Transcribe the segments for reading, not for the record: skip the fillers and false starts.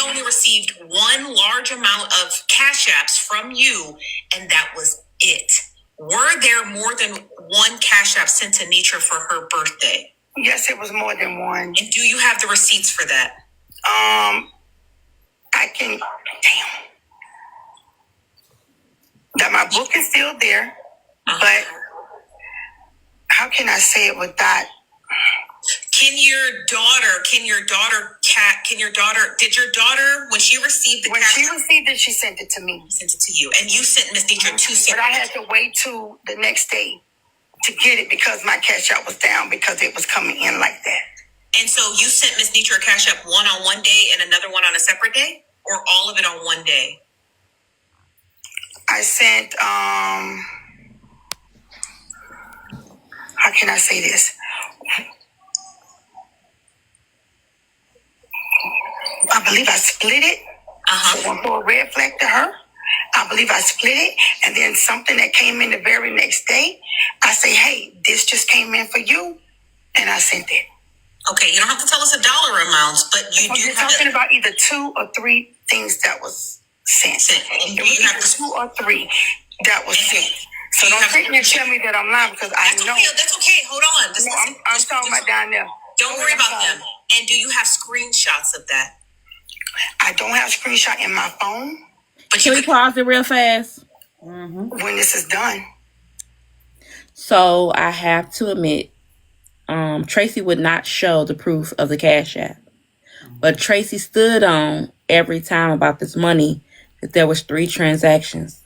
only received one large amount of cash apps from you, and that was it. Were there more than one cash app sent to Nitra for her birthday? Yes, it was more than one. And do you have the receipts for that? I can. Damn. That my book is still there, but how can I say it with that? Did your daughter, when she received When she received it, she sent it to me. Sent it to you, and you sent Miss Nitra two separate. But I had to wait till the next day to get it because my cash app was down because it was coming in like that. And so you sent Miss Nitra a cash app one on one day and another one on a separate day, or all of it on one day? I sent, how can I say this? I believe I split it. So one more red flag to her. I believe I split it. And then something that came in the very next day, I say, hey, this just came in for you. And I sent it. Okay, you don't have to tell us a dollar amounts, but You're talking about either 2 or 3 things that was sent. And it was either 2 or 3 that was sent. So don't sit here and tell me that I'm lying because I know. That's okay. Hold on. I'm talking about down there. Don't worry about them. And do you have screenshots of that? I don't have a screenshot in my phone. But can we pause it real fast? When this is done. So I have to admit, Tracy would not show the proof of the cash app. But Tracy stood on every time about this money that there was 3 transactions.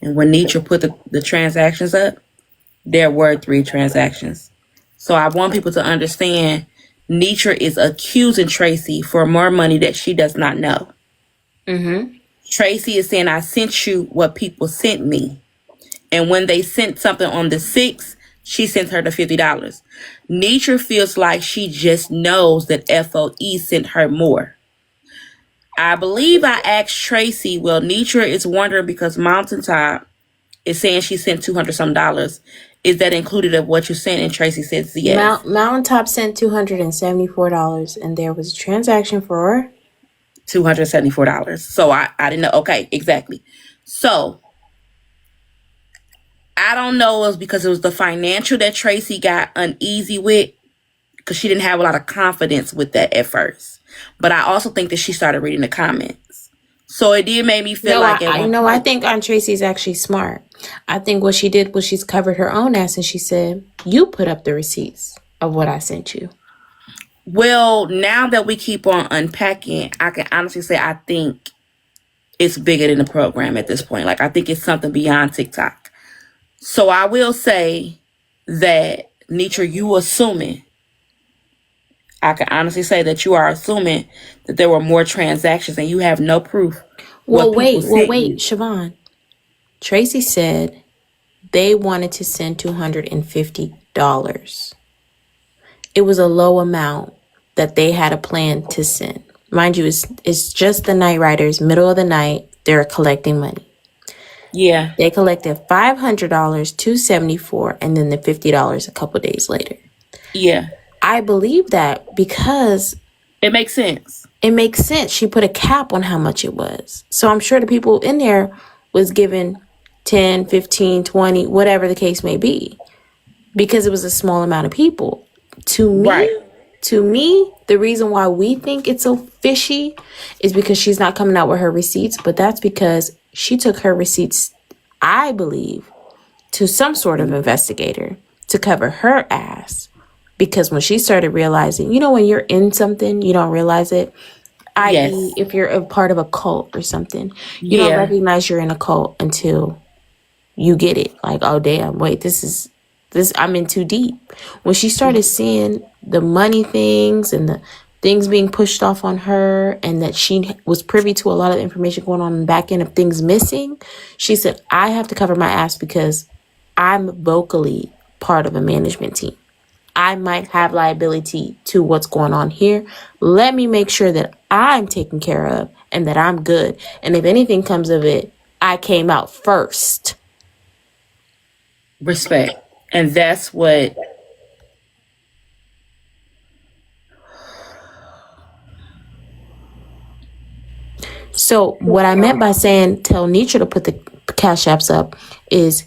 And when Nitra put the transactions up, there were 3 transactions. So I want people to understand Nitra is accusing Tracy for more money that she does not know. Tracy is saying, I sent you what people sent me. And when they sent something on the 6th, she sent her the $50. Nitra feels like she just knows that FOE sent her more. I believe I asked Tracy, well, Nitra is wondering because Mountaintop is saying she sent $200 some. Is that included of what you sent? And Tracy says yes. Mountaintop sent $274, and there was a transaction for $274. So I didn't know. Okay, exactly. So I don't know. It was because it was the financial that Tracy got uneasy with because she didn't have a lot of confidence with that at first. But I also think that she started reading the comments. So it did make me feel like... I think Aunt Tracy's actually smart. I think what she did was she's covered her own ass and she said, you put up the receipts of what I sent you. Well, now that we keep on unpacking, I can honestly say I think it's bigger than the program at this point. Like, I think it's something beyond TikTok. So I will say that, Nitra, you assuming... I can honestly say that you are assuming that there were more transactions and you have no proof. Well, wait, Siobhan. Tracy said they wanted to send $250. It was a low amount that they had a plan to send. Mind you, it's just the night riders, middle of the night, they're collecting money. Yeah. They collected $500, $274, and then the $50 a couple days later. Yeah. I believe that because... It makes sense. It makes sense. She put a cap on how much it was. So I'm sure the people in there was given 10, 15, 20, whatever the case may be. Because it was a small amount of people. To me, the reason why we think it's so fishy is because she's not coming out with her receipts. But that's because she took her receipts, I believe, to some sort of investigator to cover her ass. Because when she started realizing, when you're in something, you don't realize it. I.e., if you're a part of a cult or something, you don't recognize you're in a cult until you get it. Like, oh, damn, wait, this, I'm in too deep. When she started seeing the money things and the things being pushed off on her and that she was privy to a lot of information going on in the back end of things missing, she said, I have to cover my ass because I'm vocally part of a management team. I might have liability to what's going on here. Let me make sure that I'm taken care of and that I'm good. And if anything comes of it, I came out first. Respect. And that's what... So what I meant by saying tell Nitra to put the cash apps up is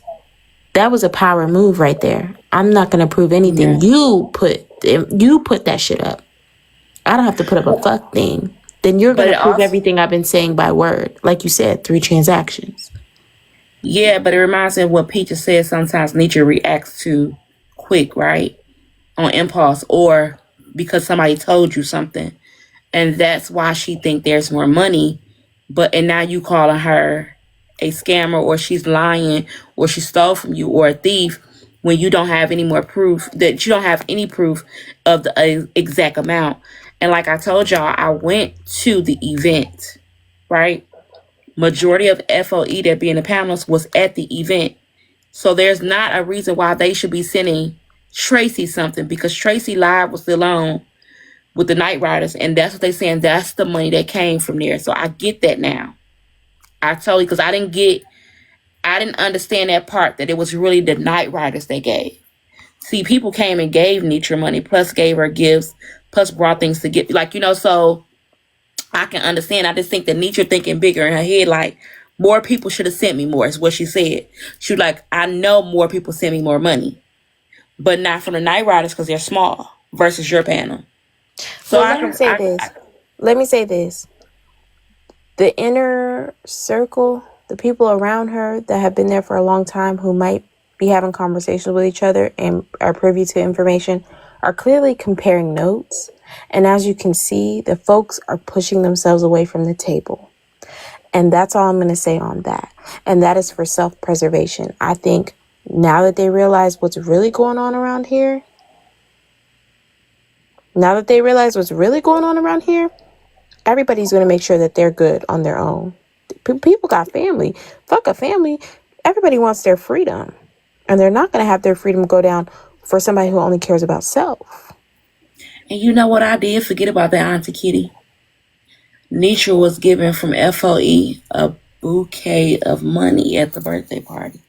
that was a power move right there. I'm not gonna prove anything. You put that shit up. I don't have to put up a fuck thing. Then you're But gonna it prove also, everything I've been saying by word, like you said, 3 transactions. yeah, but it reminds me of what Peter said. Sometimes nature reacts to quick, right? On impulse or because somebody told you something. And that's why she think there's more money. And now you calling her a scammer or she's lying or she stole from you or a thief when you don't have any more proof, that you don't have any proof of the exact amount. And like I told y'all, I went to the event, right? Majority of FOE that be in the panels was at the event. So there's not a reason why they should be sending Tracy something because Tracy Live was still on with the Night Riders, and that's what they saying. That's the money that came from there. So I get that now. I totally, because I didn't understand that part that it was really the Night Riders they gave. See, people came and gave Nitra money, plus gave her gifts, plus brought things to get, like, so I can understand. I just think that Nitra thinking bigger in her head, like, more people should have sent me more, is what she said. She was like, I know more people sent me more money, but not from the Night Riders because they're small versus your panel. So Let me say this. The inner circle, the people around her that have been there for a long time who might be having conversations with each other and are privy to information are clearly comparing notes. And as you can see, the folks are pushing themselves away from the table. And that's all I'm going to say on that. And that is for self-preservation. I think now that they realize what's really going on around here, everybody's going to make sure that they're good on their own. People got family. Fuck a family. Everybody wants their freedom. And they're not going to have their freedom go down for somebody who only cares about self. And you know what I did forget about that, Auntie Kitty? Nitra was given from FOE a bouquet of money at the birthday party.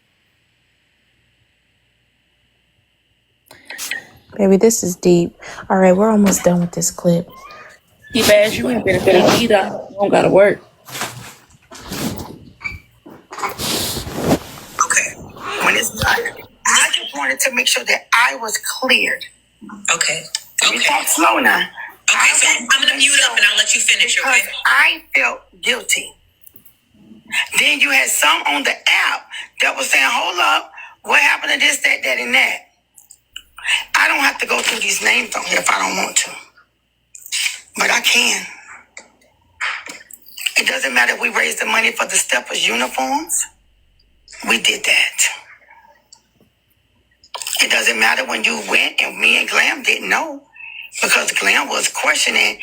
Baby, this is deep. All right, we're almost done with this clip. Keep as you ain't been feed either. You don't gotta work. Okay. When it's done, I just wanted to make sure that I was cleared. Okay. You talk slow now. Okay, so I'm gonna mute up and I'll let you finish. Because Okay. I felt guilty. Then you had some on the app that was saying, hold up, what happened to this, that, and that? I don't have to go through these names on here if I don't want to. But I can. It doesn't matter if we raised the money for the steppers' uniforms. We did that. It doesn't matter when you went and me and Glam didn't know. Because Glam was questioning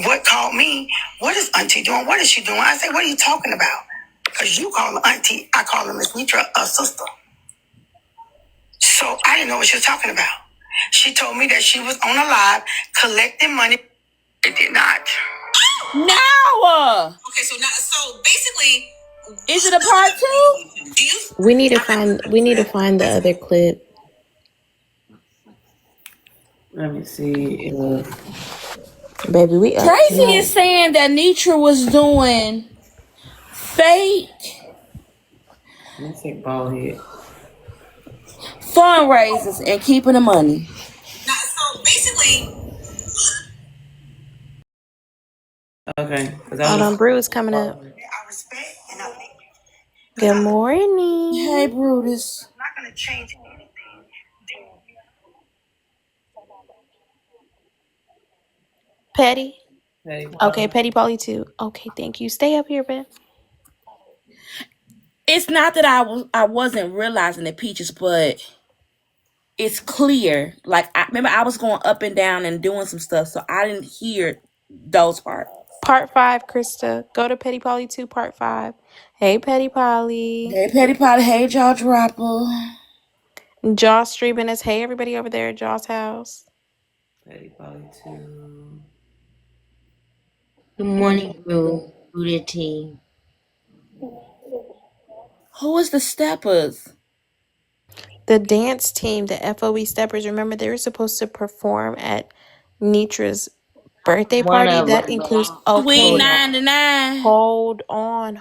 what called me. What is Auntie doing? What is she doing? I said, what are you talking about? Because you call her Auntie, I call her Miss Nitra, a sister. So I didn't know what she was talking about. She told me that she was on a live collecting money. It did not. No! Okay, so basically, Is it a part 2? do you? We need to find the other clip. Let me see. Baby, we up Tracy tonight. is saying that Nitra was doing fake. Let me say bald head. Fundraisers and keeping the money. So basically, Okay. Hold on, Brew is coming up. I respect and I thank you. Good morning. Hey, Brutus. I'm not going to change anything. Petty. Hey, Okay, Petty Polly too. Okay, thank you. Stay up here, Ben. it's not that I wasn't realizing the Peaches, but it's clear. Like I remember I was going up and down and doing some stuff, so I didn't hear those parts. Part 5, Krista. Go to Petty Polly 2, Part 5. Hey, Petty Polly. Hey, Petty Potty. Hey, Jaw Dropper. Joss streaming us. Hey, everybody over there at Joss' house. Petty Potty 2. Good morning, Buddha team. Who is the Steppers? The dance team, the FOE Steppers. Remember, they were supposed to perform at Nitra's Birthday One party of that them. includes Sweet okay. 99. Hold on.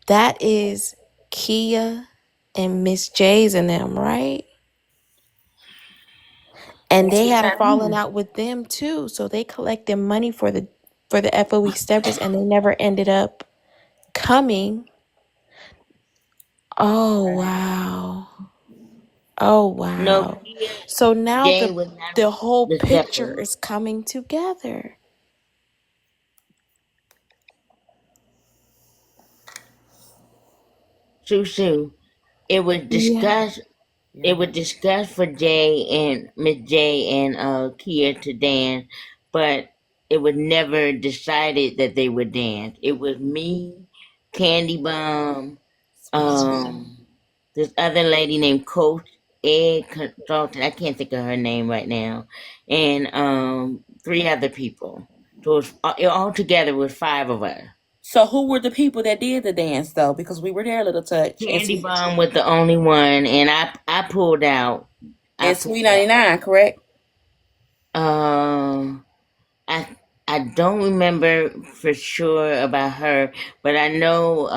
That is Kia and Miss J's and them, right? And they had a falling out with them too, so they collected money for the FOE steppers, and they never ended up coming. Oh wow. Oh No, wow. Kia So now Jane was not the whole the picture stepper. is coming together. SuSu. It was Yeah. discussed. It was discussed for Jay and Miss J and Kia to dance, but it was never decided that they would dance. It was me, Candy Bomb, this other lady named Coach Ed Consultant. I can't think of her name right now, and three other people. So all together was five of us. So who were the people that did the dance though? Because we were there, Little Touch. Candy Bomb was the only one, and I pulled out. I And pulled Sweet out. 99, correct? Um, I I don't remember for sure about her, but I know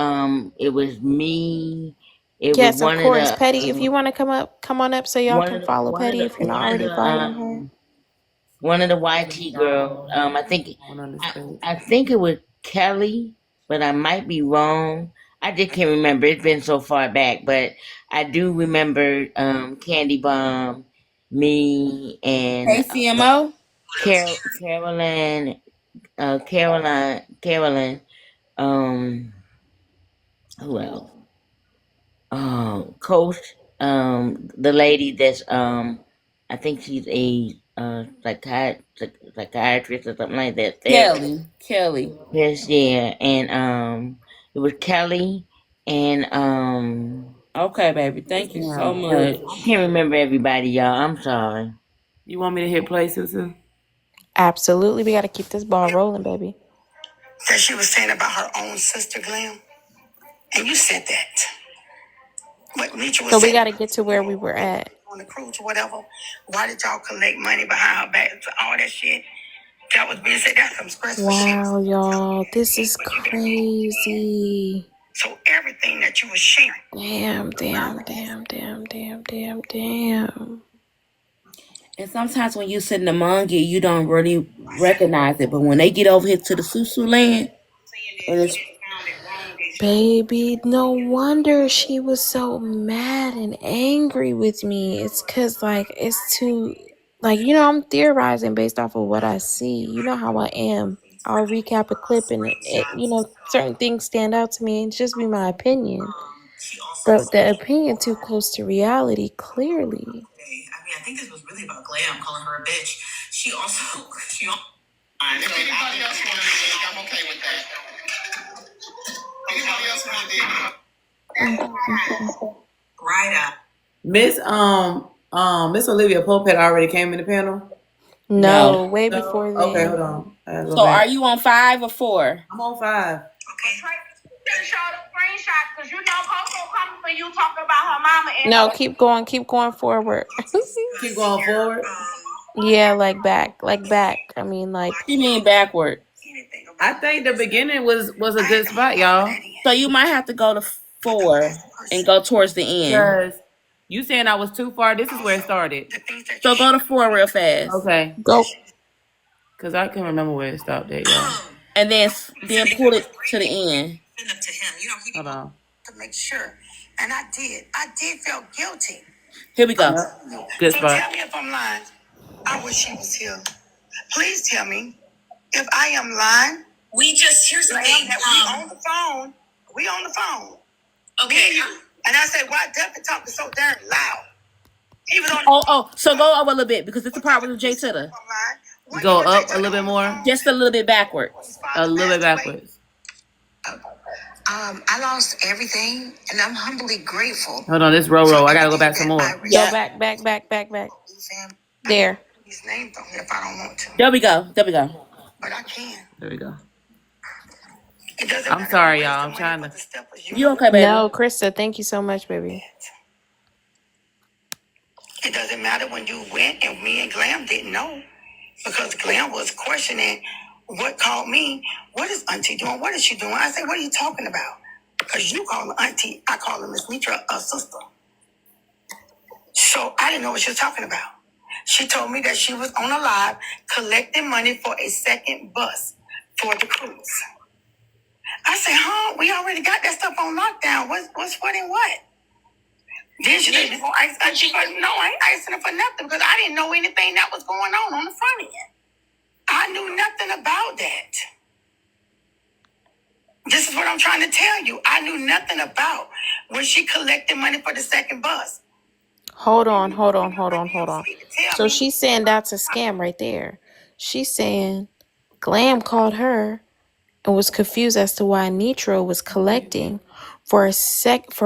it was me. It was Yes, of course. Petty, if you want to come on up so y'all can follow Petty if you're not already following her. one of the YT girls. I think it was Kelly, but I might be wrong. I just can't remember. It's been so far back, but I do remember Candy Bomb, me, and KCMO? Carolyn, Carolyn. Um, who else? Coach. The lady that's I think she's a psychiatrist or something like that. Therapist. Kelly. Yes, yeah, and it was Kelly, and Okay, baby. Thank you so much. I can't remember everybody, y'all. I'm sorry. You want me to hit play, SuSu? Absolutely. We got to keep this ball rolling, baby. That she was saying about her own sister, Glam. And you said that. What Nietzsche was So we saying got to get to where we were at. on the cruise or whatever. Why did y'all collect money behind her back? All that shit. That was being said. That's some stressful shit. Wow, y'all. This is crazy. So everything that you were sharing. Damn. And sometimes when you sit in among it, you don't really recognize it. But when they get over here to the SuSu land, and it's Baby, no wonder she was so mad and angry with me. It's because, like, it's too, like, I'm theorizing based off of what I see. You know how I am. I'll recap a clip and, certain things stand out to me. It's just be my opinion. But the opinion too close to reality, clearly. I think this was really about Glam calling her a bitch. She also. If anybody else want to do it, I'm okay with that. Anybody else want to do it? Right up. Miss Olivia Pope had already came in the panel. No, way before then. Okay, hold on. So are you on 5 or 4? I'm on 5. Okay. Show the screenshot because Coco coming for you talking about her mama. And No, keep going forward. Keep going forward. Yeah, like back. I mean, like. You mean backward? I think the beginning was a good spot, y'all. So you might have to go to 4 and go towards the end. Because you saying I was too far. This is where it started. So go to 4 real fast. Okay. Go. Because I can't remember where it stopped at, y'all. And then pull it to the end. Hold on. To make sure. And I did feel guilty. Here we go. Good So spot. tell me if I'm lying. I wish she was here. Please tell me if I am lying. Here's the thing. We on the phone. Okay. And I said, why Duffy talking so darn loud? He was on So go over a little bit because it's the part with Jay Titter. Go up a little bit more. Just a little bit backwards. A little bit backwards. I lost everything, and I'm humbly grateful. Hold on, this row. I gotta go back some more. Go back. There. His name though, if I don't want to. There we go. But I can. There we go. It doesn't I'm matter sorry, who y'all. raised I'm the trying money to. for the steppers. You okay, baby? No, Krista, thank you so much, baby. It doesn't matter when you went and me and Glam didn't know. because Glenn was questioning what called me. What is Auntie doing? What is she doing? I said, what are you talking about? Because you call her Auntie, I call her Miss Mitra, a sister. So I didn't know what she was talking about. She told me that she was on a live collecting money for a second bus for the cruise. I said, huh? We already got that stuff on lockdown. What's what and what? Then she said, no, I ain't asking her for nothing because I didn't know anything that was going on the front end. I knew nothing about that. This is what I'm trying to tell you. I knew nothing about when she collected money for the second bus. Hold on. So she's saying that's a scam right there. She's saying Glam called her and was confused as to why Nitro was collecting for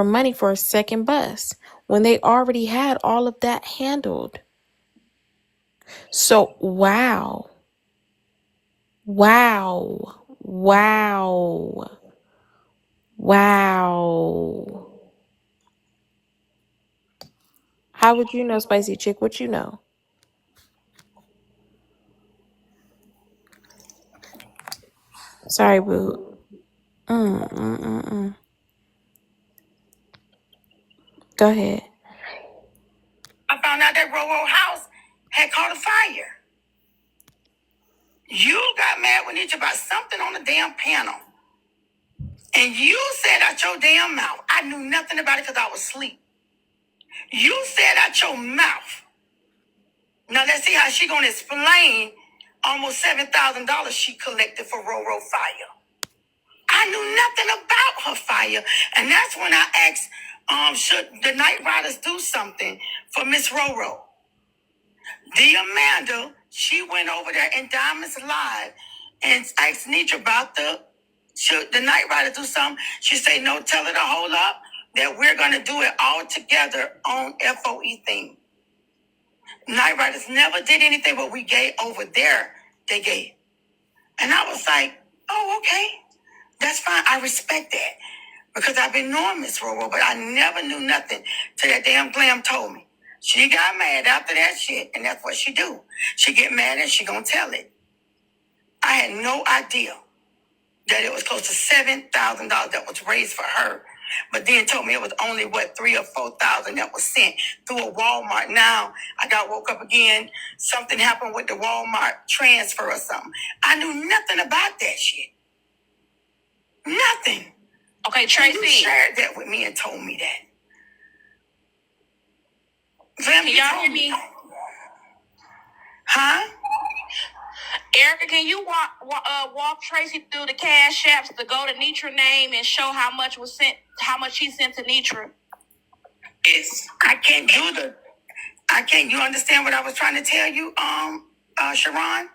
money for a second bus when they already had all of that handled. So wow. How would you know, Spicy Chick? What you know? Sorry, boo. Go ahead. I found out that Roro house had caught a fire. You got mad with each about something on the damn panel. And you said out your damn mouth, I knew nothing about it because I was asleep. You said out your mouth. Now let's see how she gonna explain almost $7,000 she collected for Roro fire. I knew nothing about her fire. And that's when I asked, should the Night Riders do something for Miss Roro? The Amanda, she went over there in Diamonds Live and asked Nitra about should the Night Rider do something? She said, no, tell her to hold up, that we're going to do it all together on FOE thing. Night Riders never did anything what we gave over there, they gave. And I was like, oh, okay, that's fine. I respect that. Because I've been knowing Miss Roro, but I never knew nothing till that damn Glam told me. She got mad after that shit, and that's what she do. She get mad and she gonna tell it. I had no idea that it was close to $7,000 that was raised for her, but then told me it was only $3,000 or $4,000 that was sent through a Walmart. Now I got woke up again. Something happened with the Walmart transfer or something. I knew nothing about that shit. Nothing. Okay, Tracy. You shared that with me and told me that. Can y'all hear me? Huh? Erica, can you walk Tracy through the cash apps to go to Nitra name and show how much was sent, how much she sent to Nitra? I can't. You understand what I was trying to tell you, Sharon?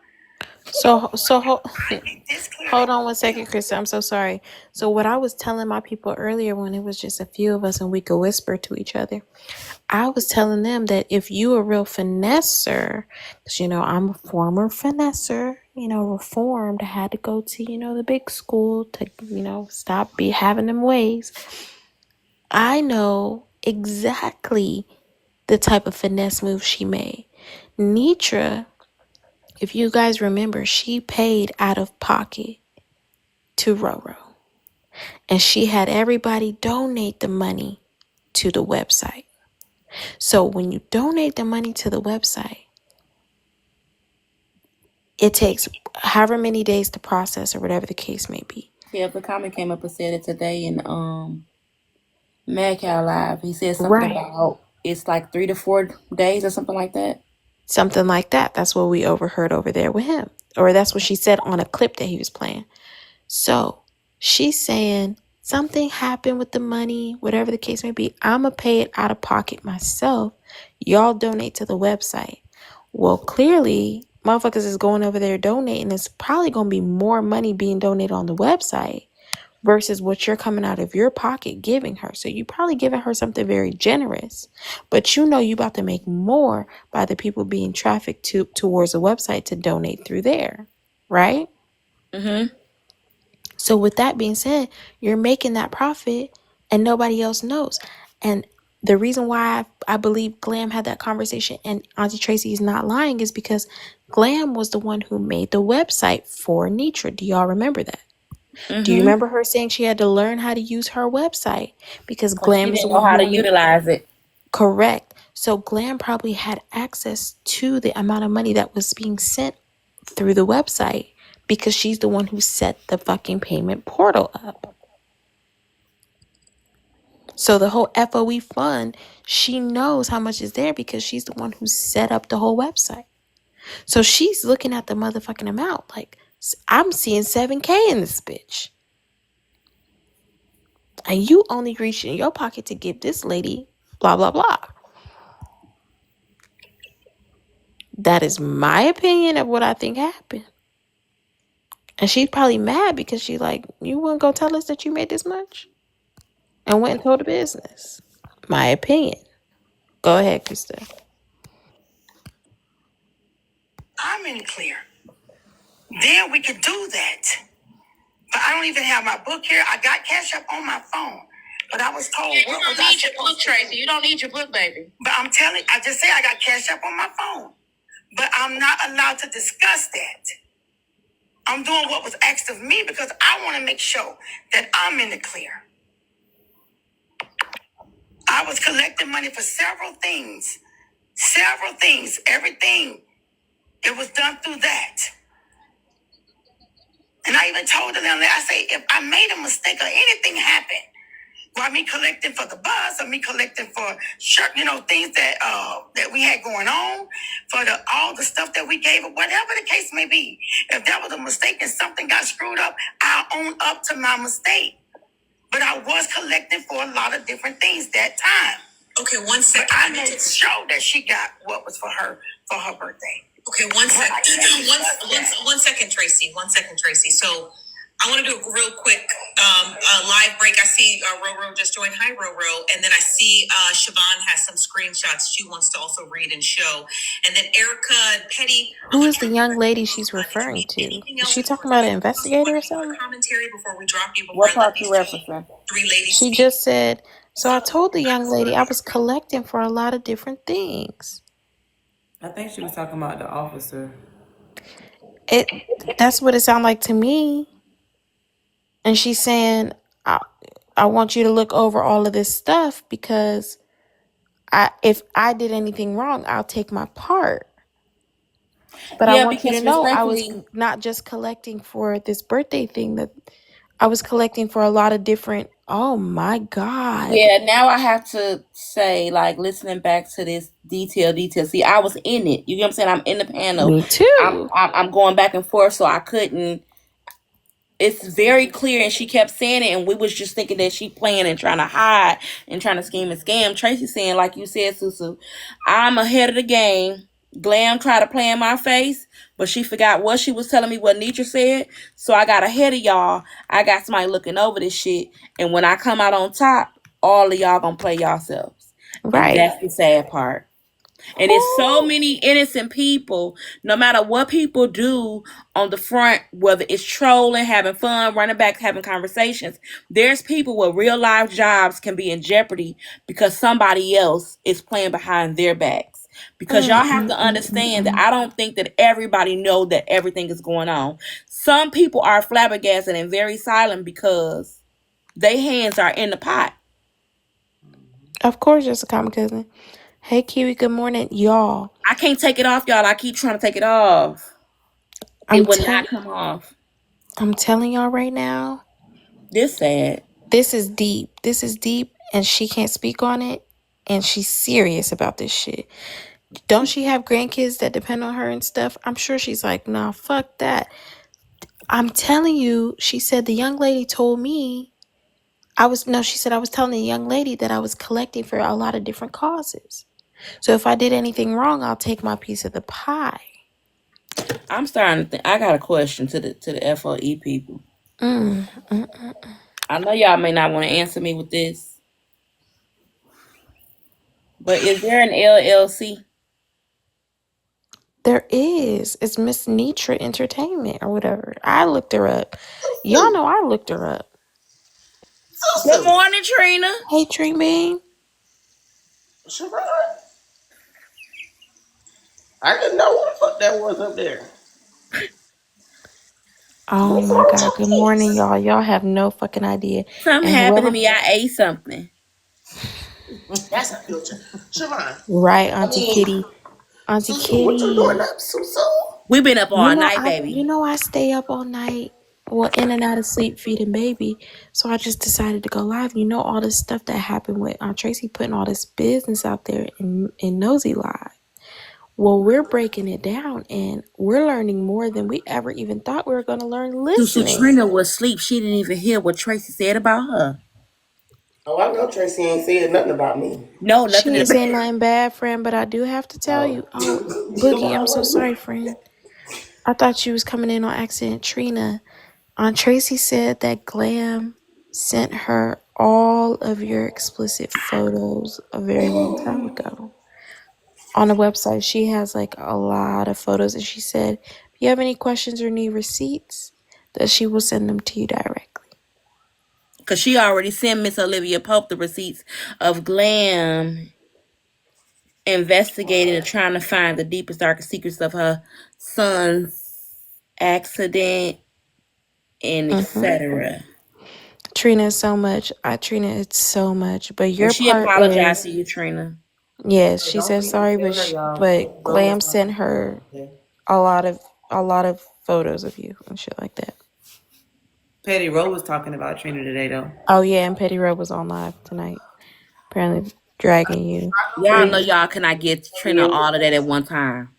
Hold on one second, Krista. I'm so sorry. So what I was telling my people earlier when it was just a few of us and we could whisper to each other, I was telling them that if you a real finesser, because, I'm a former finesser, reformed, I had to go to, the big school to, stop having them ways. I know exactly the type of finesse move she made. Nitra, if you guys remember, she paid out of pocket to Roro. And she had everybody donate the money to the website. So when you donate the money to the website, it takes however many days to process or whatever the case may be. Yeah, the comment came up and said it today in Mad Cow Live. He said something about it's like 3 to 4 days or something like that. Something like that. That's what we overheard over there with him. Or that's what she said on a clip that he was playing. So she's saying something happened with the money, whatever the case may be. I'm going to pay it out of pocket myself. Y'all donate to the website. Well, clearly, motherfuckers is going over there donating. It's probably going to be more money being donated on the website versus what you're coming out of your pocket giving her. So you probably giving her something very generous, but you about to make more by the people being trafficked towards the website to donate through there, right? Mm-hmm. So with that being said, you're making that profit and nobody else knows. And The reason why I believe Glam had that conversation and Auntie Tracy is not lying is because Glam was the one who made the website for Nitra. Do y'all remember that? Do you remember her saying she had to learn how to use her website because She Glam is the didn't know one how to who utilize it. correct. So Glam probably had access to the amount of money that was being sent through the website because she's the one who set the fucking payment portal up. So the whole FOE fund, she knows how much is there because she's the one who set up the whole website. So she's looking at the motherfucking amount like, I'm seeing 7K in this bitch. And you only reach in your pocket to give this lady blah, blah, blah. That is my opinion of what I think happened. And she's probably mad because she's like, you wouldn't go tell us that you made this much? And went and told the business. My opinion. Go ahead, Krista. I'm in the clear. Then we could do that. But I don't even have my book here. I got Cash App on my phone. But I was told You don't need your book, Tracy. You don't need your book, baby. But I'm telling, I just say I got Cash App on my phone. But I'm not allowed to discuss that. I'm doing what was asked of me because I want to make sure that I'm in the clear. I was collecting money for several things. Several things. Everything. It was done through that. And I even told them, I say, if I made a mistake or anything happened, while me collecting for the bus or me collecting for shirt, things that we had going on, for all the stuff that we gave, or whatever the case may be. If that was a mistake and something got screwed up, I own up to my mistake. But I was collecting for a lot of different things that time. Okay, 1 second. But I made sure that she got what was for her birthday. Okay, one second, Tracy. 1 second, Tracy. So I want to do a real quick live break. I see Roro just joined. Hi, Roro. And then I see Siobhan has some screenshots she wants to also read and show. And then Erica and Petty. Who is the young lady she's referring to? Is she talking about an investigator or something? Commentary before we drop you. What part you referencing? Three ladies. She just said, so I told the young lady I was collecting for a lot of different things. I think she was talking about the officer. That's what it sounded like to me. And she's saying, I want you to look over all of this stuff because if I did anything wrong, I'll take my part. But I want you to know I was not just collecting for this birthday thing, that I was collecting for a lot of different, oh my God. Yeah, now I have to say, like, listening back to this detail. See, I was in it. You get what I'm saying? I'm in the panel. Me too. I'm going back and forth, so I couldn't. It's very clear, and she kept saying it, and we was just thinking that she playing and trying to hide and trying to scheme and scam. Tracy saying, like you said, SuSu, I'm ahead of the game. Glam tried to play in my face, but she forgot what she was telling me, what Nitra said. So I got ahead of y'all. I got somebody looking over this shit. And when I come out on top, all of y'all gonna play yourselves. Right. And that's the sad part. And it's so many innocent people, no matter what people do on the front, whether it's trolling, having fun, running back, having conversations, there's people where real life jobs can be in jeopardy because somebody else is playing behind their backs. Because y'all have to understand that I don't think that everybody know that everything is going on. Some people are flabbergasted and very silent because their hands are in the pot. Of course, just a common cousin. Hey, Kiwi, good morning, y'all. I can't take it off, y'all. I keep trying to take it off. It would not come off. I'm telling y'all right now. This sad. This is deep. This is deep, and she can't speak on it, and she's serious about this shit. Don't she have grandkids that depend on her and stuff? I'm sure she's like, nah, fuck that. I'm telling you, she said the young lady told me, she said I was telling the young lady that I was collecting for a lot of different causes. So if I did anything wrong, I'll take my piece of the pie. I'm starting to think. I got a question to the FOE people. I know y'all may not want to answer me with this, but is there an LLC? There is. It's Miss Nitra Entertainment or whatever. I looked her up. Y'all know I looked her up. Good morning, Trina. Hey, Tree Bean. Shabbat. I didn't know what the fuck that was up there. Oh my God. Good morning, y'all. Y'all have no fucking idea. Something And happened to whoever, me. I ate something. That's a filter. Siobhan, right, I Auntie mean, Kitty. Auntie Susu, what you doing Kitty. up, Susu? We've been up all night, baby. I stay up all night. Well, in and out of sleep, feeding baby. So I just decided to go live. You know all this stuff that happened with Aunt Tracy putting all this business out there in Nosy Live. Well, we're breaking it down and we're learning more than we ever even thought we were going to learn Susu listening. Trina was asleep. She didn't even hear what Tracy said about her. Oh, I know Tracy ain't said nothing about me. No, She nothing ain't about saying nothing bad, friend, but I do have to tell Oh, you. Oh, Boogie, I'm so sorry, friend. I thought you was coming in on accident. Trina, Aunt Tracy said that Glam sent her all of your explicit photos a very long time ago. On the website, she has like a lot of photos, and she said, if you have any questions or need receipts, that she will send them to you directly. because she already sent Miss Olivia Pope the receipts of Glam investigating and trying to find the deepest, darkest secrets of her son's accident and Mm-hmm. etc. Trina is so much. Trina, it's so much. But And your she part apologized is, to you, Trina. yes, hey, she don't said forget to sorry, tell her, y'all. but Roll was Glam talking sent about her me. Okay. a lot of photos of you and shit like that. Petty Rowe was talking about Trina today, though. Oh yeah, and Petty Road was on live tonight. Apparently dragging you. Y'all know Petty, y'all cannot get Trina all of that at one time.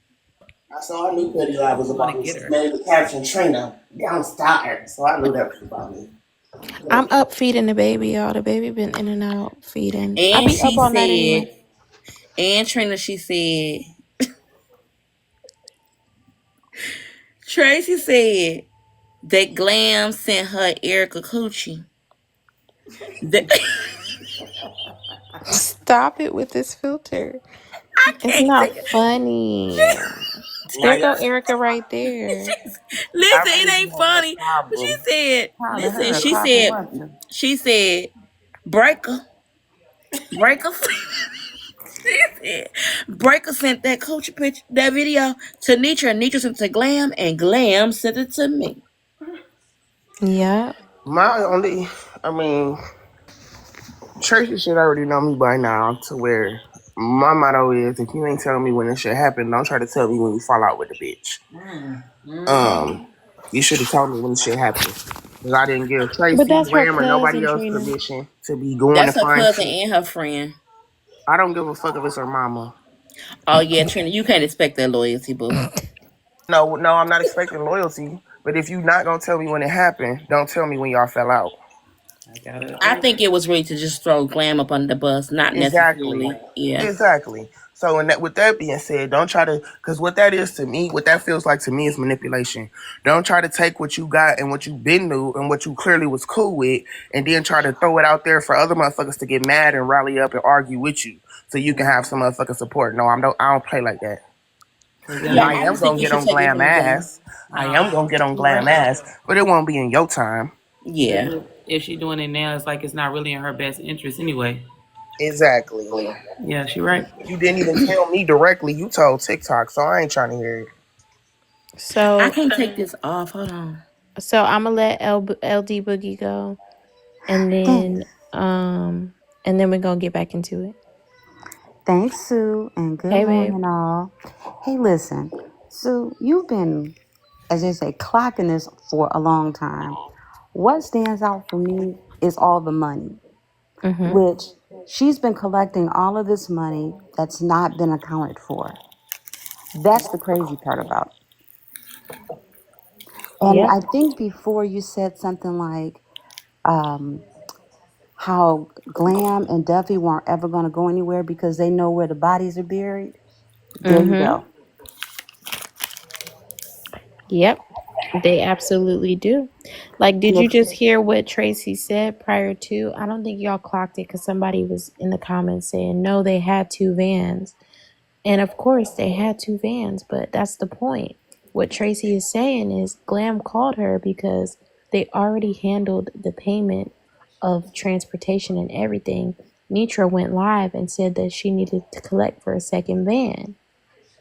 I knew Petty Live How was you want about to me. get She her? made the caption Trina downstairs, so I knew that was about me. I'm up feeding the baby, y'all. The baby been in and out feeding. I And be up she all night anyway. said, and Trina, she said, Tracy said that Glam sent her Erica Coochie. That, Stop it with this filter. I It's can't not take it. funny. Now There go y'all, Erica right there. I Listen, it really be ain't having a funny. But she problem. said, Calling listen, her a cock and muncher. she said, Breaker, Breaker, she said, Breaker sent that coach picture, that video to Nitra, and Nitra sent it to Glam, and Glam sent it to me. Yep. My only, I mean, Tracy should already know me by now to where my motto is if you ain't telling me when this shit happen, don't try to tell me when you fall out with the bitch. Um, you should have told me when this shit happened. Because I didn't give But Tracy, that's her Graham, or nobody cousin, else Trina. permission to be going to That's her find cousin shit. and her friend. I don't give a fuck if it's her mama. Oh yeah, Trina, you can't expect that loyalty, boo. No, I'm not expecting loyalty. But if you not gonna tell me when it happened, don't tell me when y'all fell out. I gotta I agree. think it was really to just throw Glam up under the bus, not Exactly. necessarily. Yeah. Exactly. So, with that being said, don't try to, because what that is to me, what that feels like to me is manipulation. Don't try to take what you got and what you've been through and what you clearly was cool with, and then try to throw it out there for other motherfuckers to get mad and rally up and argue with you, so you can have some motherfucking support. No, I don't play like that. Cause then Yeah, Now I I am just think gonna you get should on take it glam from Glam. ass. I am gonna get on you're glam right. ass, but it won't be in your time. Yeah. Because if she doing it now, it's like it's not really in her best interest anyway. Exactly. Yeah, she right. You didn't even tell me directly. You told TikTok, so I ain't trying to hear it. I So can't take this off. Hold on. I'm gonna let LD Boogie go, and Thank- then we're gonna get back into it. Thanks, Sue, and good Hey, babe. morning, all. Hey, listen, Sue, you've been, as they say, clocking this for a long time. What stands out for me is all the money, Mm-hmm. which she's been collecting all of this money that's not been accounted for. That's the crazy part about it. And Yep. I think before you said something like um, how Glam and Duffy weren't ever going to go anywhere because they know where the bodies are buried. There you Mm-hmm. go. Yep. They absolutely do. Like, did And you if just hear what Tracy said prior to? I don't think y'all clocked it because somebody was in the comments saying no, they had two vans. And of course, they had two vans, but that's the point. What Tracy is saying is Glam called her because they already handled the payment of transportation and everything. Nitra went live and said that she needed to collect for a second van.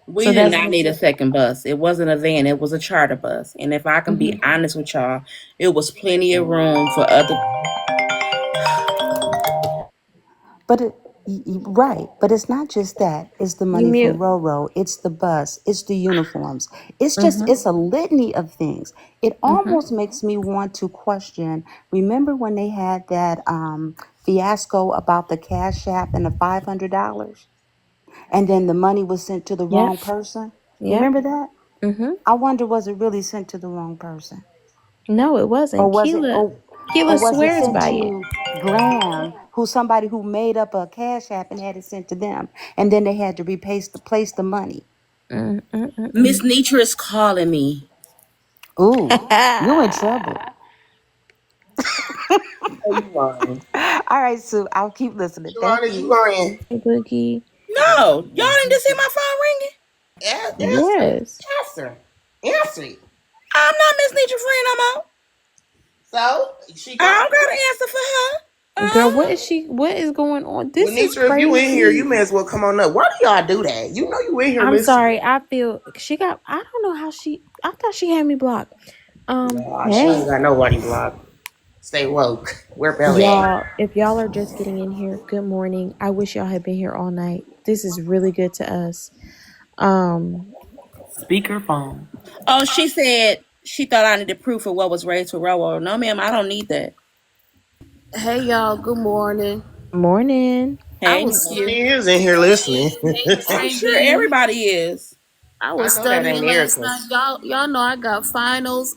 We So did that's not need a second bus. It wasn't a van. It was a charter bus. And if I can be honest with y'all, it was plenty of room for other. But right, but it's not just that. It's the you money for mute. Roro. It's the bus. It's the uniforms. It's just Mm-hmm. it's a litany of things. It almost makes me want to question. Remember when they had that fiasco about the Cash App and the $500, and then the money was sent to the Yep. wrong person? Yep. Remember that? Mm-hmm. I wonder, was it really sent to the wrong person? No, it Or wasn't. was it Keela or Keela was it swears sent by it. to Glam, who's somebody who made up a Cash App and had it sent to them, and then they had to place the money? Miss Nitra is calling me. Ooh, you in trouble. Oh, you lying. All right, Sue, I'll keep listening. Thank Shalana, you you. lying. Hey, Boogie. No, y'all didn't just see my phone ringing. Answer. Yes. Answer. Answer it. I'm not Miss Nitra friend no more. So, she I called don't got an answer for her. Girl, what is going on? Well, This is Nitra, if you in here, you crazy. may as well come on up. Why do y'all do that? You know you in here I'm listening. sorry. I feel she got. I don't know how she. I thought she had me blocked. Nah, she Hey, ain't got nobody blocked. Stay woke. Where Belly at? y'all. If y'all are just getting in here, good morning. I wish y'all had been here all night. This is really good to us. Speakerphone. Oh, she said she thought I needed proof of what was raised for Roro. No, ma'am, I don't need that. Hey y'all, good morning. Morning. I Hey, was nephew. She is in here listening. Hey I'm Frank sure B. everybody is. I I was know that studying ain't last night. Erica's. Y'all know I got finals.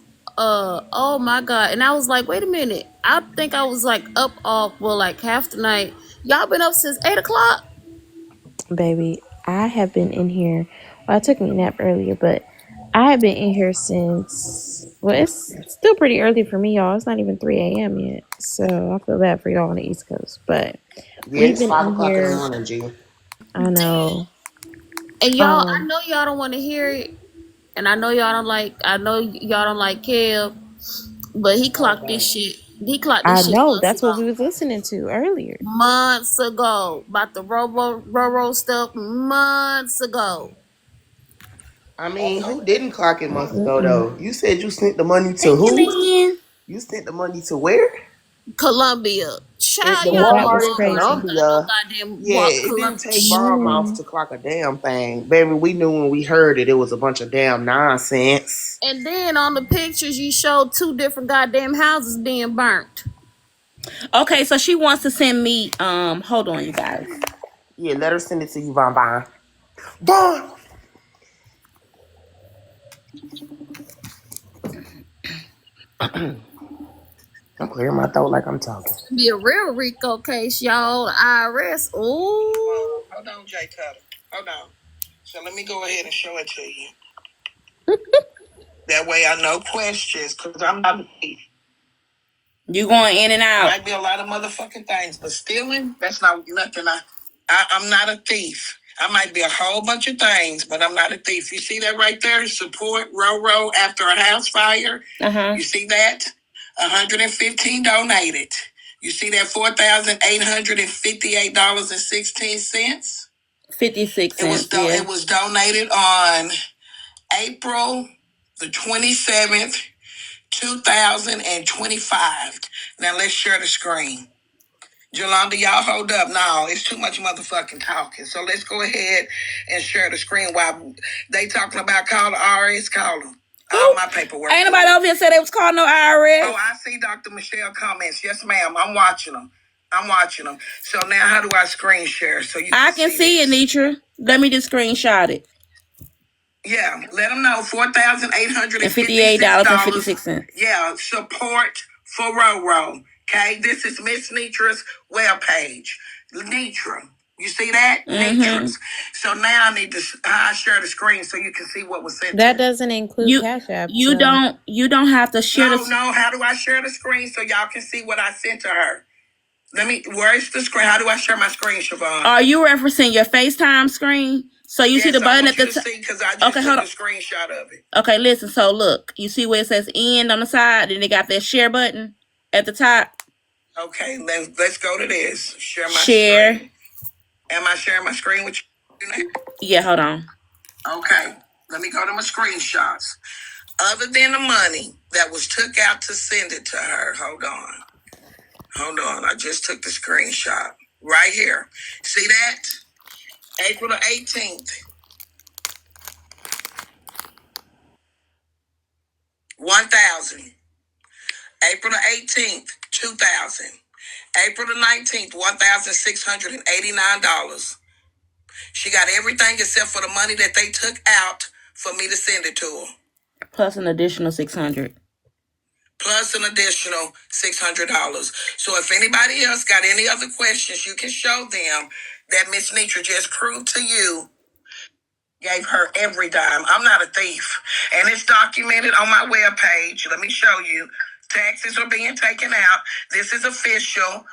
Oh my god. And I was like, wait a minute. I think I was like up off well like half the night. Y'all been up since 8 o'clock? Baby, I have been in here. Well, I took me a nap earlier, but I have been in here since. Well, it's still pretty early for me, y'all. It's not even 3 a.m. yet. So I feel bad for y'all on the East Coast. But Yeah, we've it's been 5 in o'clock in the here. morning, G. I know. And y'all, I Um, know y'all don't want to hear it. And I know y'all don't like Kev, but he clocked this shit. He clocked I this shit know. months That's what ago. we was listening to earlier. Months ago. About the Roro stuff months ago. I mean, who didn't clock it months ago, Mm-mm. though? You said you sent the money to Thank you, who? man. You sent the money to where? Columbia. The Child, Yeah, y'all know that was Walmart in Walmart crazy. ain't got no Columbia. goddamn Yeah, walk it didn't Columbia. take Bar Mouth to clock a damn thing. Baby, we knew when we heard it, it was a bunch of damn nonsense. And then on the pictures, you showed two different goddamn houses being burnt. Okay, so she wants to send me. Hold on, you guys. Yeah, let her send it to you, Von Von. Von! I'm clearing my throat like I'm talking. Be a real Rico case, y'all. IRS. Ooh. Hold on, Jay Cutter. Hold on. So let me go ahead and show it to you. That way I know questions, because I'm not a thief. You going in and out. Might be a lot of motherfucking things, but stealing, that's not nothing. I'm not a thief. I might be a whole bunch of things, but I'm not a thief. You see that right there? Support Roro after a house fire. You see that? 115 donated. You see that $4,858.16? 56 cents. It was donated on April the 27th, 2025. Now let's share the screen. Jolanda, y'all hold up. No, it's too much motherfucking talking. So let's go ahead and share the screen while they talking about call the IRS. Call them. All my paperwork. Ain't nobody over here said they was calling no IRS. Oh, I see Dr. Michelle comments. Yes, ma'am. I'm watching them. So now how do I screen share so you can I can see it, Nitra. Let me just screenshot it. Yeah, let them know $58.56. Yeah, support for Roro. Okay, this is Miss Nitra's webpage. Nitra, you see that? Nitra's. So now I need to share the screen so you can see what was sent to That me. doesn't include Cash App. You don't have to share No, how do I share the screen so y'all can see what I sent to her? Where's the screen? How do I share my screen, Siobhan? Are you referencing your FaceTime screen? So you see the button at the top? Because I just took a screenshot of it. Okay, listen. So look, you see where it says end on the side, and they got that share button at the top. Okay, let's go to this. Share my Share. screen. Am I sharing my screen with you now? Yeah, hold on. Okay, let me go to my screenshots. Other than the money that was took out to send it to her, hold on. I just took the screenshot right here. See that? April the 18th. 1,000. April the 18th, 2,000. April the 19th, $1,689. She got everything except for the money that they took out for me to send it to her. Plus an additional 600. Plus an additional $600. So if anybody else got any other questions, you can show them that Miss Nitra just proved to you, gave her every dime. I'm not a thief. And it's documented on my webpage. Let me show you. Taxes are being taken out. This is official.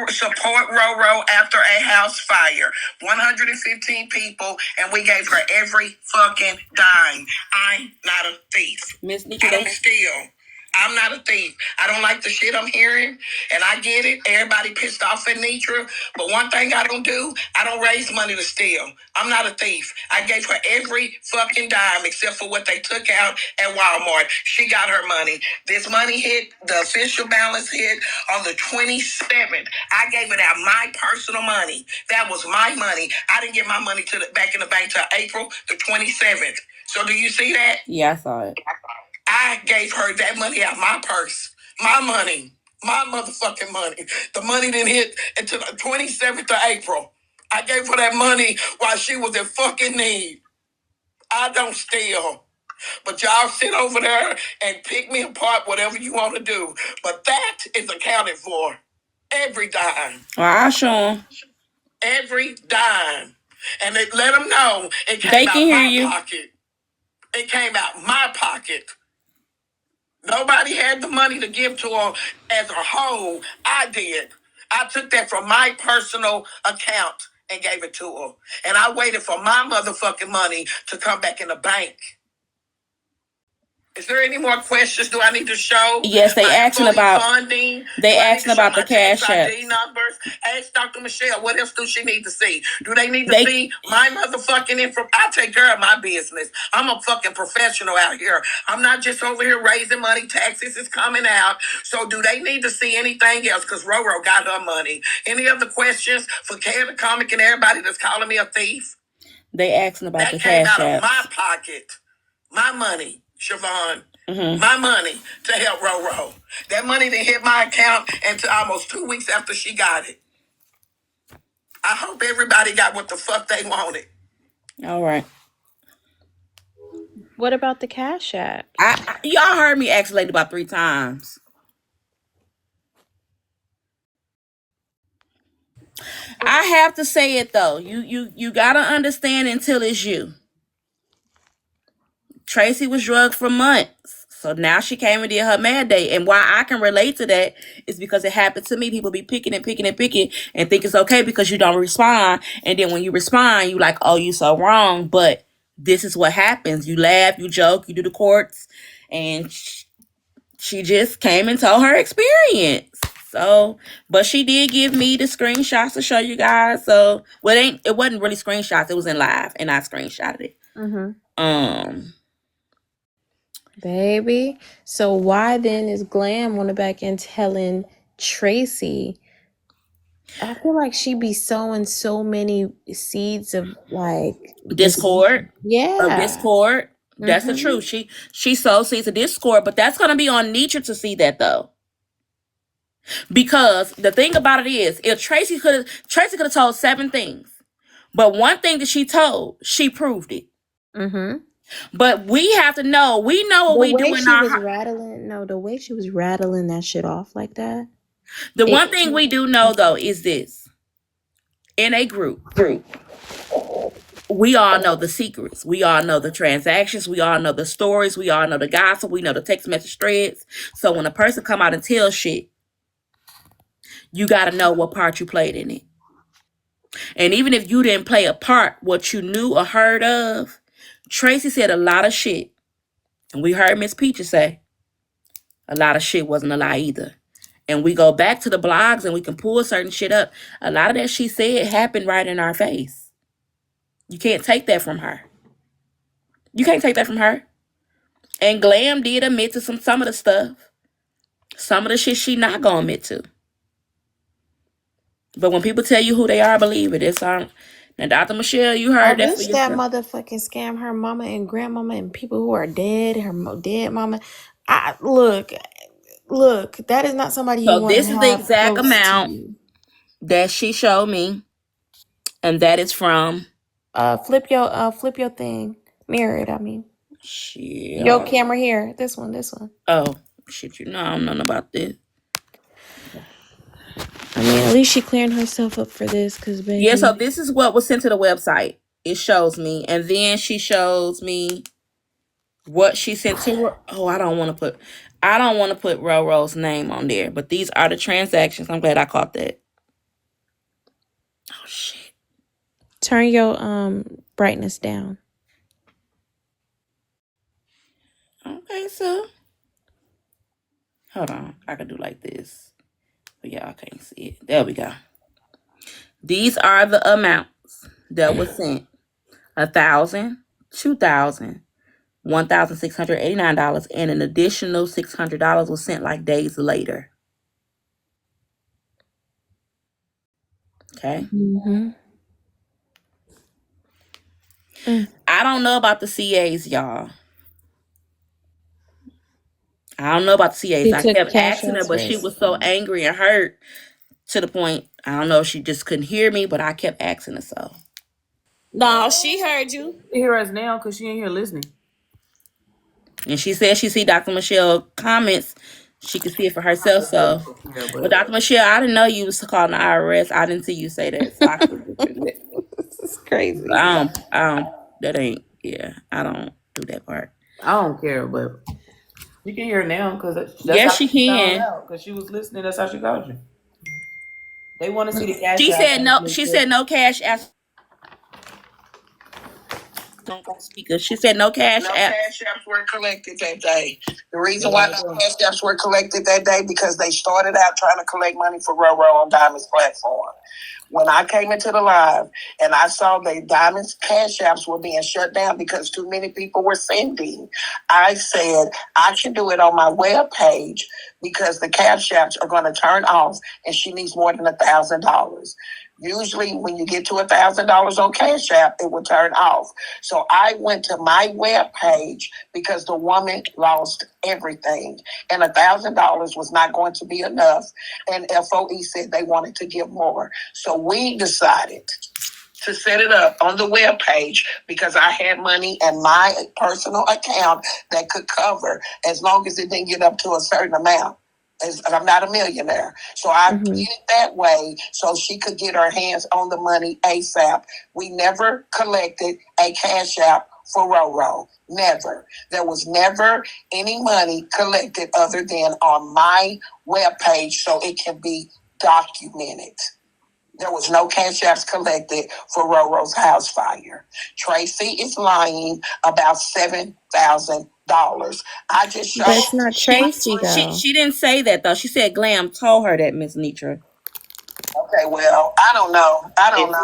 Support Roro after a house fire. 115 people, and we gave her every fucking dime. I'm not a thief. Miss I Nitra, don't steal. I'm not a thief. I don't like the shit I'm hearing, and I get it. Everybody pissed off at Nitra, but one thing I don't do, I don't raise money to steal. I'm not a thief. I gave her every fucking dime except for what they took out at Walmart. She got her money. This money hit, the official balance hit on the 27th. I gave it out my personal money. That was my money. I didn't get my money back in the bank till April the 27th. So do you see that? yeah, I saw it. I gave her that money out my purse. My money. My motherfucking money. The money didn't hit until the 27th of April. I gave her that money while she was in fucking need. I don't steal. But y'all sit over there and pick me apart, whatever you want to do. But that is accounted for. Every dime. Well, I'll show them. Every dime. And they let them know it came They out can hear my you. pocket. It came out my pocket. Nobody had the money to give to her as a whole. I did. I took that from my personal account and gave it to her. And I waited for my motherfucking money to come back in the bank. Is there any more questions? Do I need to show? Yes, they asking about funding. They asking about the cash ID apps. numbers. Ask Dr. Michelle. What else do she need to see? Do they need to see my motherfucking info? I take care of my business. I'm a fucking professional out here. I'm not just over here raising money. Taxes is coming out. So do they need to see anything else? Because Roro got her money. Any other questions for Kay the Comic and everybody that's calling me a thief? They asking about the That cash came out apps. of my pocket. My money, Siobhan. Mm-hmm. My money to help Roro. That money didn't hit my account until almost 2 weeks after she got it. I hope everybody got what the fuck they wanted. All right. What about the Cash App? Y'all heard me ask lady about 3 times. I have to say it though. You gotta understand until it's you. Tracy was drugged for months. So now she came and did her mad day. And why I can relate to that is because it happened to me. People be picking and think it's okay because you don't respond. And then when you respond, you like, oh, you so wrong. But this is what happens. You laugh, you joke, you do the courts. And she just came and told her experience. So, but she did give me the screenshots to show you guys. So, it wasn't really screenshots. It was in live, and I screenshotted it. Mm-hmm. Baby. So why then is Glam on the back end telling Tracy? I feel like she be sowing so many seeds of like Discord. Yeah. Discord. That's the truth. She sows seeds of Discord, but that's gonna be on Nitra to see that though. Because the thing about it is, if Tracy could have told 7 things, but one thing that she told, she proved it. Mm-hmm. But we have to know. We know what we do in our heart. The way she was rattling that shit off like that. The one thing we do know though is this: in a group, we all know the secrets. We all know the transactions. We all know the stories. We all know the gossip. We know the text message threads. So when a person come out and tell shit, you got to know what part you played in it. And even if you didn't play a part, what you knew or heard of, Tracy said a lot of shit. And we heard Miss Peaches say a lot of shit wasn't a lie either. and we go back to the blogs and we can pull certain shit up, a lot of that she said happened right in our face. You can't take that from her. You can't take that from her. And Glam did admit to some of the stuff. Some of the shit she not gonna admit to. But when people tell you who they are, believe it. It's on. Now, Dr. Michelle, you I heard that for wish that yourself. motherfucking scam her mama and grandmama and people who are dead, dead mama. Look, that is not somebody you So want to this is the have exact close to amount you. that she showed me, and that is from Flip your thing. Mirror it, I mean. shit. Your camera here. This one. Oh shit! You know I don't know about this. I mean, at least she clearing herself up for this, cause Yeah. So baby. this is what was sent to the website. It shows me, and then she shows me what she sent to her. Oh, I don't want to put Roro's name on there, but these are the transactions. I'm glad I caught that. Oh shit. Turn your brightness down. Okay, so hold on. I can do like this, but y'all can't see it. There we go. These are the amounts that was sent: $1,000, $2,000, $1,689, and an additional $600 was sent like days later. Okay. Mm-hmm. I don't know about the CAs, y'all. I don't know about the CAs. She I took kept cash asking her, apps but she first. was so angry and hurt to the point, I don't know if she just couldn't hear me, but I kept asking her so. No, she heard you. You hear us now because she ain't here listening. And she said she see Dr. Michelle comments. She could see it for herself. So, Yeah, but but Dr. Michelle, I didn't know you was calling the IRS. I didn't see you say that. So I couldn't do that. This is crazy. That ain't, yeah, I don't do that part. I don't care. But you can hear it now because that's Yes, how she she found can. out because she was listening. That's how she called you. They want to see the cash She app. said no. She said no cash app on speaker. She said no cash No app. cash apps were collected that day. The reason why no cash apps were collected that day because they started out trying to collect money for Roro on Diamond's platform. When I came into the live and I saw the Diamond's cash apps were being shut down because too many people were sending, I said I can do it on my web page because the cash apps are going to turn off and she needs more than $1,000. Usually when you get to $1,000 on Cash App, it will turn off. So I went to my web page because the woman lost everything. And $1,000 was not going to be enough. And FOE said they wanted to give more. So we decided to set it up on the web page because I had money in my personal account that could cover as long as it didn't get up to a certain amount. I'm not a millionaire. So I did it that way so she could get her hands on the money ASAP. We never collected a cash app for Roro. Never. There was never any money collected other than on my webpage so it can be documented. There was no cash apps collected for Roro's house fire. Tracy is lying about $7,000. I just showed. But it's not Tracy though. She didn't say that though. She said Glam told her that, Miss Nitra. Okay, well, I don't know.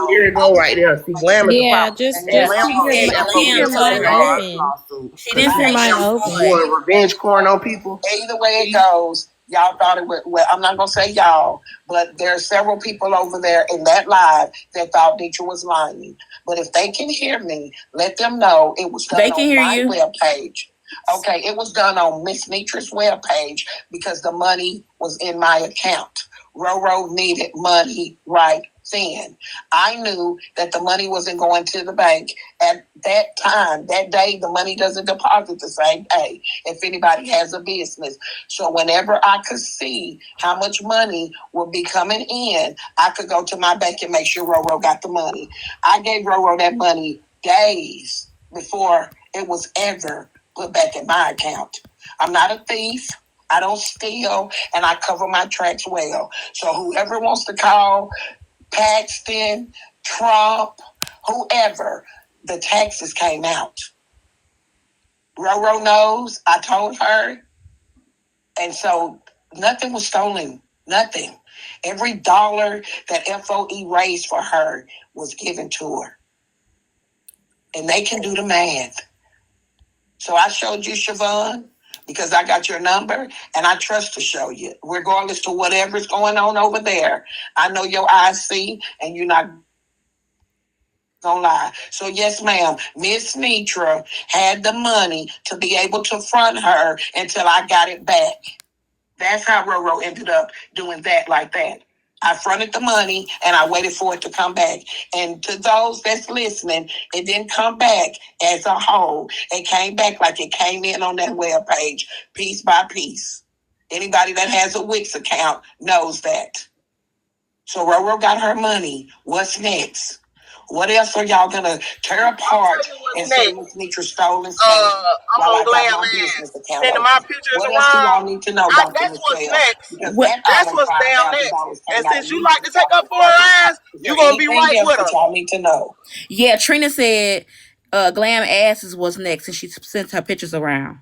There you go, right there. See, Glam is the Yeah, problem. just And Yeah, just Glam she keep gonna your said end up keep Glam your getting a told mind her that. large open. lawsuit She because didn't Keep she your say mind she open. would. want revenge porn on people. Either way it goes, y'all thought it would. Well, I'm not gonna say y'all, but there are several people over there in that live that thought Nitra was lying. But if they can hear me, let them know it was done They can on hear my you. webpage. Okay, it was done on Miss Nitra's webpage because the money was in my account. Roro needed money right then. I knew that the money wasn't going to the bank at that time. That day, the money doesn't deposit the same day if anybody has a business. So whenever I could see how much money would be coming in, I could go to my bank and make sure Roro got the money. I gave Roro that money days before it was ever put back in my account. I'm not a thief. I don't steal, and I cover my tracks well. So whoever wants to call Paxton, Trump, whoever, the taxes came out. Roro knows. I told her. And so nothing was stolen. Nothing. Every dollar that FOE raised for her was given to her. And they can do the math. So I showed you, Siobhan, because I got your number, and I trust to show you. Regardless to whatever's going on over there, I know your eyes see, and you're not gonna lie. So yes, ma'am, Miss Nitra had the money to be able to front her until I got it back. That's how Roro ended up doing that like that. I fronted the money and I waited for it to come back. And to those that's listening, it didn't come back as a whole. It came back like it came in on that web page, piece by piece. Anybody that has a Wix account knows that. So Roro got her money. What's next? What else are y'all gonna tear apart and say Miss Nitra stole and stole? I'm on Glam ass. Sending my pictures what around. Else do y'all need to know, That's what's next. That's what's damn next. And since you like to take up for her ass, you gonna be right with her. Y'all need to know. Yeah, Trina said Glam asses was next, and she sent her pictures around.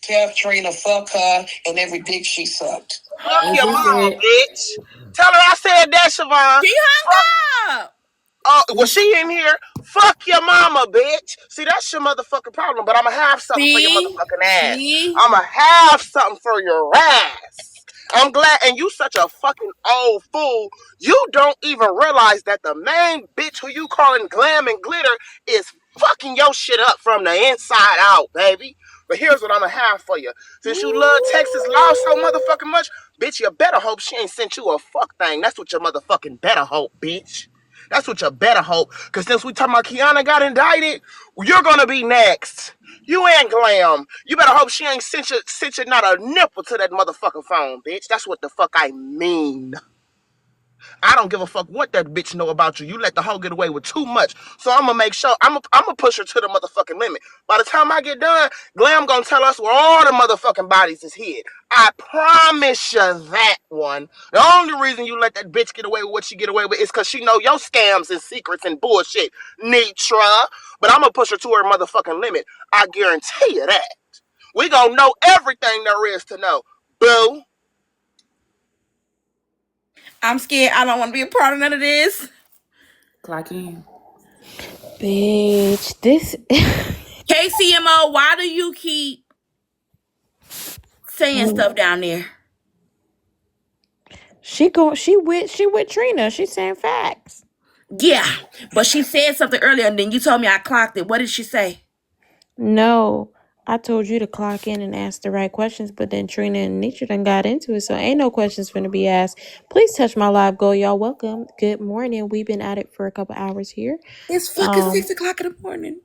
Tell Trina fuck her and every dick she sucked. Fuck your mama, bitch. Tell her I said that, Siobhan. She hung up. Oh, was she in here? Fuck your mama, bitch. See, that's your motherfucking problem, but I'm gonna have something for your motherfucking ass. I'm gonna have something for your ass. I'm glad, and you such a fucking old fool. You don't even realize that the main bitch who you calling glam and glitter is fucking your shit up from the inside out, baby. But here's what I'm gonna have for you. Since you love Texas law so motherfucking much, bitch, you better hope she ain't sent you a fuck thing. That's what you motherfucking better hope, bitch. That's what you better hope. Because since we talking about Kiana got indicted, you're going to be next. You ain't Glam. You better hope she ain't sent you not a nipple to that motherfucking phone, bitch. That's what the fuck I mean. I don't give a fuck what that bitch know about you. You let the hoe get away with too much. So I'm gonna make sure I'm gonna push her to the motherfucking limit. By the time I get done, Glam gonna tell us where all the motherfucking bodies is hid. I promise you that one. The only reason you let that bitch get away with what she get away with is because she know your scams and secrets and bullshit, Nitra. But I'm gonna push her to her motherfucking limit. I guarantee you that. We gonna know everything there is to know. Boo. I'm scared. I don't want to be a part of none of this. Clock in. Bitch, this. KCMO, why do you keep saying stuff down there? She with Trina. She's saying facts. Yeah, but she said something earlier, and then you told me I clocked it. What did she say? No, I told you to clock in and ask the right questions, but then Trina and Nitra done got into it, so ain't no questions finna be asked. Please touch my live goal, y'all. Welcome. Good morning. We've been at it for a couple hours here. It's fucking 6 o'clock in the morning.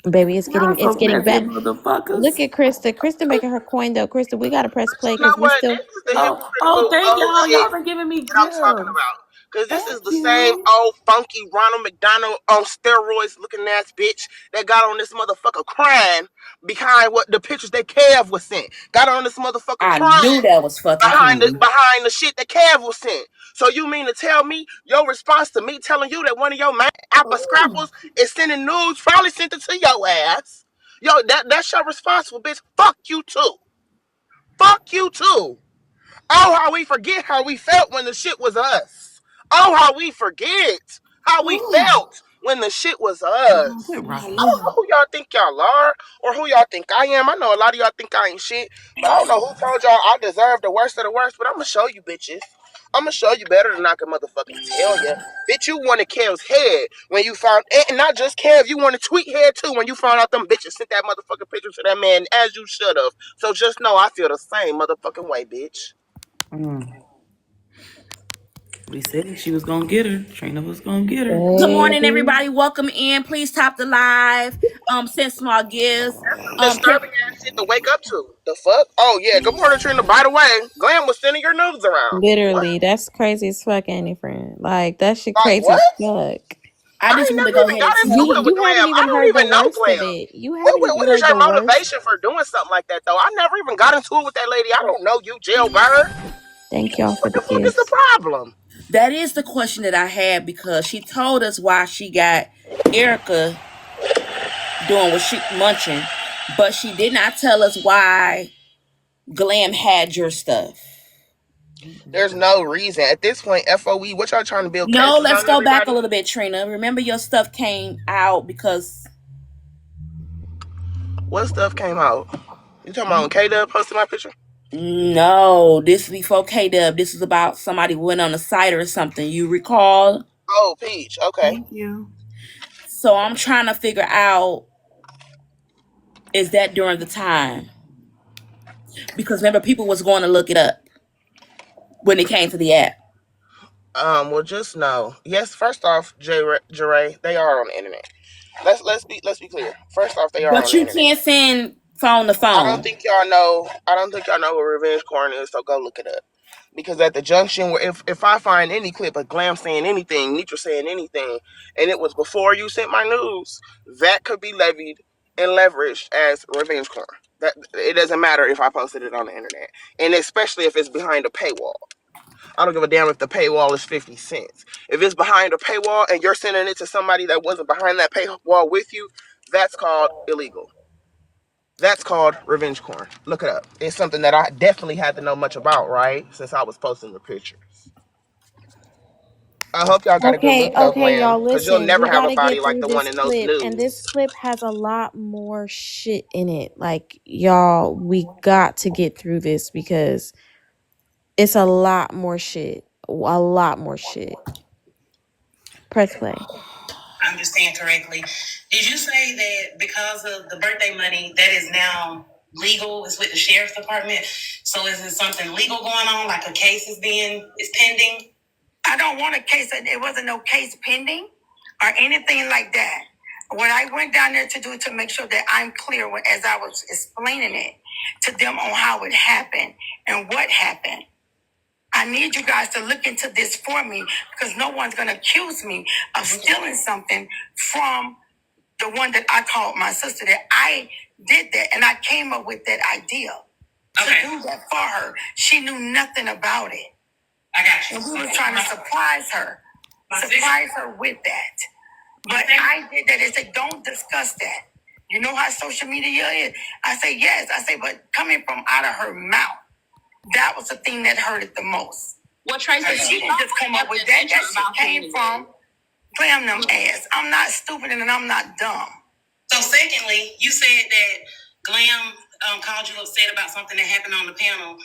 Baby, it's getting back. Motherfuckers. Look at Krista. Krista making her coin though. Krista, we gotta press play You know because we what? still. This is the hypocritical Thank y'all. shit Y'all been giving me that I'm talking gifts. about. Because this is the Thank same you. old funky Ronald McDonald on steroids looking ass bitch that got on this motherfucker crying behind what the pictures that Kev was sent. Got on this motherfucker I crying knew that was fucking behind Kim. the shit that Kev was sent. So you mean to tell me your response to me telling you that one of your apple scrappers is sending nudes probably sent it to your ass? Yo, that's your responsible bitch. Fuck you too. Fuck you too. Oh, how we forget how we felt when the shit was us. Oh, how we forget how we felt when the shit was us. I don't know who y'all think y'all are or who y'all think I am. I know a lot of y'all think I ain't shit, but I don't know who told y'all I deserve the worst of the worst, but I'm going to show you bitches. I'm going to show you better than I can motherfucking tell you. Bitch, you wanted Kev's head when you found, and not just Kev, you wanted Tweet head too when you found out them bitches sent that motherfucking picture to that man as you should have. So just know I feel the same motherfucking way, bitch. We said she was gonna get her. Trina was gonna get her. Good morning, everybody. Welcome in. Please top the live. Send small gifts. Disturbing ass shit to wake up to. The fuck? Oh yeah. Good morning, Trina. By the way, Glam was sending your news around. Literally, that's crazy as fuck, ain't it, friend? Like that shit Like crazy what? as fuck. I just ain't want to never go even ahead and got into tell it with You haven't Glam. I even don't heard the even know worst of Glam. it. You haven't even What is heard your the worst. motivation for doing something like that though? I never even got into it with that lady. I don't know you, jailbird. Thank y'all for What the the fuck is the gifts. problem? That is the question that I had because she told us why she got Erica doing what she munching, but she did not tell us why Glam had your stuff. There's no reason at this point. FOE, what y'all trying to build No, cases let's on go back everybody? a little bit, Trina. Remember your stuff came out because What stuff came out? You talking about when K-Dub posted my picture? no, this is before K-Dub. This is about somebody went on a site or something. You recall? Oh, Peach. Okay. Thank you. So I'm trying to figure out, is that during the time? Because remember, people was going to look it up when it came to the app. Well, just know. Yes, first off, Jeray, they are on the internet. Let's be clear. First off, they are But on the you internet. can't send phone to I don't phone. think y'all know. I don't think y'all know what revenge porn is. So go look it up. Because at the junction where if I find any clip of Glam saying anything, Nitra saying anything, and it was before you sent my news, that could be levied and leveraged as revenge porn. That it doesn't matter if I posted it on the internet, and especially if it's behind a paywall. I don't give a damn if the paywall is 50 cents. If it's behind a paywall and you're sending it to somebody that wasn't behind that paywall with you, that's called illegal. That's called revenge porn. Look it up. It's something that I definitely had to know much about, right? Since I was posting the pictures. I hope y'all got a good Okay, look though, okay, Glam, y'all, because you'll listen. never We have got a to body get like through the one this in those clip, and this nudes. clip has a lot more shit in it. Like, y'all, we got to get through this because it's a lot more shit. A lot more shit. Press play. Understand correctly. Did you say that because of the birthday money that is now legal is with the sheriff's department? So is it something legal going on, like a case is pending? I don't want a case. It wasn't no case pending or anything like that. What I went down there to do to make sure that I'm clear as I was explaining it to them on how it happened and what happened. I need you guys to look into this for me because no one's going to accuse me of stealing something from the one that I called my sister. That I did that and I came up with that idea to do that for her. She knew nothing about it. I got you. And we were trying to surprise her with that. But I did that. They said, don't discuss that. You know how social media is? I say, yes. I say, but coming from out of her mouth, that was the thing that hurted the most. Well, Tracy, She didn't just come up with that. That shit came from Glam them ass. I'm not stupid and I'm not dumb. So, secondly, you said that Glam called you upset about something that happened on the panel,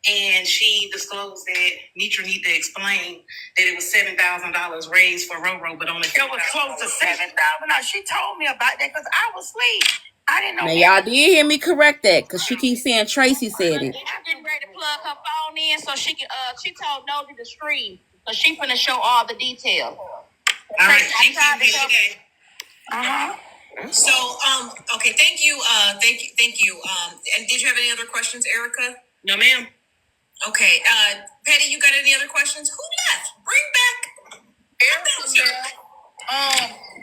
and she disclosed that Nitra need to explain that it was $7,000 raised for Roro, but only it was close to $7,000. She told me about that because I was asleep. I didn't know. Now y'all did hear me correct that because she keeps saying Tracy said it. I'm getting ready to plug her phone in so she can. She told Nosy to stream, so she finna show all the details. All right, thank you. So, okay, thank you. And did you have any other questions, Erica? No, ma'am. Okay, Patty, you got any other questions? Who left? Bring back Erica.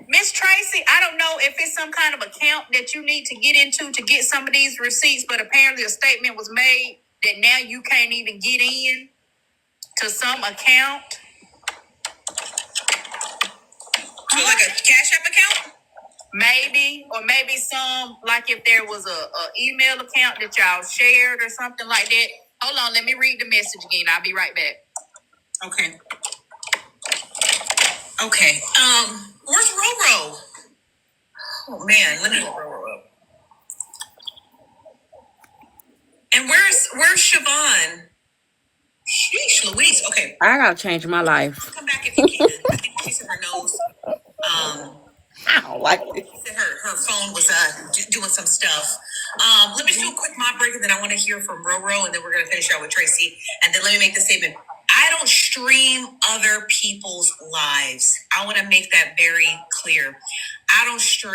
Miss Tracy, I don't know if it's some kind of account that you need to get into to get some of these receipts, but apparently a statement was made that now you can't even get in to some account. So, like a Cash App account? Maybe, or maybe some, like if there was a email account that y'all shared or something like that. Hold on, let me read the message again. I'll be right back. Okay. Okay. Where's Roro? Oh man, let me look Roro up. And where's Siobhan? Sheesh, Louise. Okay, I gotta change my life. come back if you can. I think she said her nose. I don't like this. Said her phone was doing some stuff. Let me do a quick mob break, and then I want to hear from Roro, and then we're gonna finish out with Tracy. And then let me make the statement. I don't stream other people's lives. I want to make that very clear. I don't stream